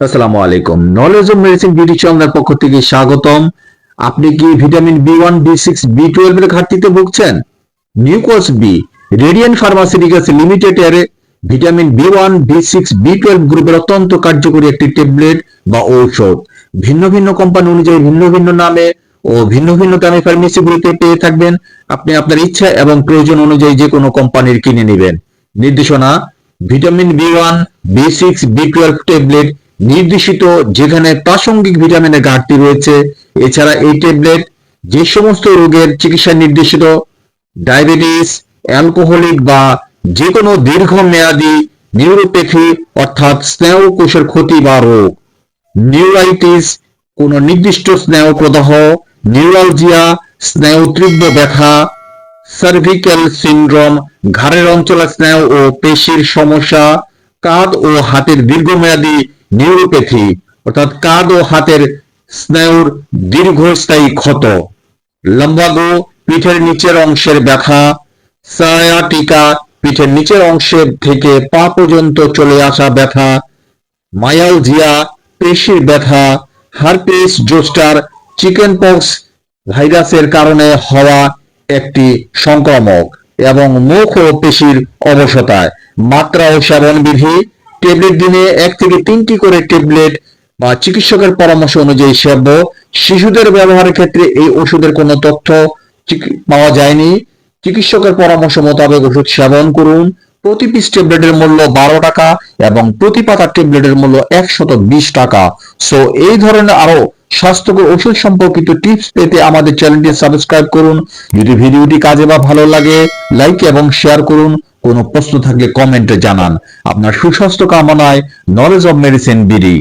আসসালামু আলাইকুম। Knowledge of medicine beauty চ্যানেলের পক্ষ থেকে স্বাগতম। আপনি কি ভিটামিন B1, B6, B12 এর ঘাটতিতে ভুগছেন? নিউকোস বি রেডিয়েন্ট ফার্মাসিউটিক্যালস লিমিটেড এর ভিটামিন B1, B6, B12 গ্রুপের অত্যন্ত কার্যকরী একটি ট্যাবলেট বা ঔষধ ভিন্ন ভিন্ন কোম্পানি অনুযায়ী ভিন্ন ভিন্ন নামে ও ভিন্ন ভিন্ন দামে ফার্মেসিগুলিতে পেয়ে থাকবেন। আপনি আপনার ইচ্ছা এবং প্রয়োজন অনুযায়ী যে কোনো কোম্পানির কিনে নেবেন। নির্দেশনা: vitamin B1, B6, B12 tablet নির্দেশিত যেখানে প্রাসঙ্গিক ভিটামিনের ঘাটতি রয়েছে। এছাড়া এই ট্যাবলেট যে সমস্ত রোগের চিকিৎসা নির্দেশিত: ডায়াবেটিস, অ্যালকোহলিক বা যে কোনো দীর্ঘমেয়াদী নিউরোপ্যাথি অর্থাৎ স্নায়ুকোষের ক্ষতি বা রোগ, নিউরাইটিস কোনো নির্দিষ্ট স্নায়ু প্রদাহ, নিউরালজিয়া স্নায়ু তীব্র ব্যথা, সার্ভিক্যাল সিনড্রোম ঘাড়ের অঞ্চলে স্নায়ু ও পেশির সমস্যা, কাঁধ ও হাতের দীর্ঘমেয়াদী নিউরোপ্যাথি অর্থাৎ কাঁধ ও হাতের স্নায়ুর দীর্ঘস্থায়ী ক্ষত, লাম্বাগো পিঠের নিচের অংশের ব্যথা, সায়াটিকা পিঠের নিচের অংশের থেকে পা পর্যন্ত চলে আসা ব্যথা, মায়ালজিয়া পেশির ব্যথা, হার্পিস জোস্টার চিকেনপক্স ভাইরাসের কারণে হওয়া একটি সংক্রামক এবং মুখ ও পেশির অবশতায়। মাত্রা ও সেবন বিধি: ট্যাবলেট দিনে 1 থেকে 3টি করে ট্যাবলেট বা চিকিৎসকের পরামর্শ অনুযায়ী সেব্য। শিশুদের ব্যবহারের ক্ষেত্রে এই ওষুধের কোনো তথ্য পাওয়া যায়নি। চিকিৎসকের পরামর্শ মোতাবেক ওষুধ সেবন করুন। প্রতি পিস ট্যাবলেটের মূল্য 12 টাকা এবং প্রতি পাতা ট্যাবলেটের মূল্য 120 টাকা। সো এই ধরনের আরো স্বাস্থ্যকর ওষুধ সম্পর্কিত টিপস পেতে আমাদের চ্যানেলটি সাবস্ক্রাইব করুন। যদি ভিডিওটি কাজে বা ভালো লাগে লাইক এবং শেয়ার করুন। কোনো প্রশ্ন থাকলে কমেন্টে জানান। আপনার সুস্বাস্থ্য কামনায় নলেজ অফ মেডিসিন বিডি।